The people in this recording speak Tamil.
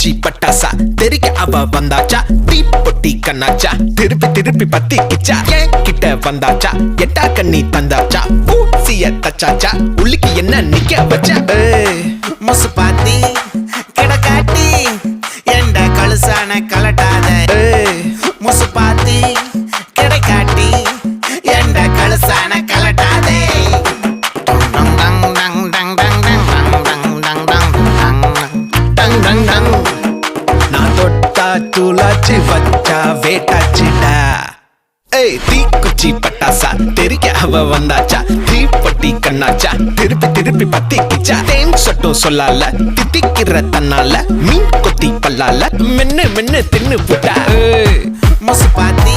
குச்சி பட்டாசா தெரிக்க அவ வந்தாச்சா தீப்பொட்டி கண்ணாச்சா திருப்பி திருப்பி பத்திக்கிச்சா ஏன் கிட்ட வந்தாச்சா எட்டா கண்ணி தந்தாச்சா பூசிய தச்சாச்சா உள்ளுக்கு என்ன நிக்க வச்சா முசு பாத்தி கிடக்காட்டி எந்த கழுசான கலட்டாத முசு பாத்தி கிடக்காட்டி எந்த கழுசான கலட்டாதே நான் தொட்டா தூளாச்சு வச்சா வேட்டாச்சுடா தீக்குச்சி பட்டாசா தெரிக்க அவ வந்தாச்சா தீப்பொட்டி கண்ணாச்சா திருப்பி திருப்பி பத்திக்கிச்சா தேன் சொட்டும் சொல்லால தித்திக்கிற தன்னால மீன் கொத்தி பல்லால மென்னு மென்னு தின்னு புட்டா முசு பாத்தி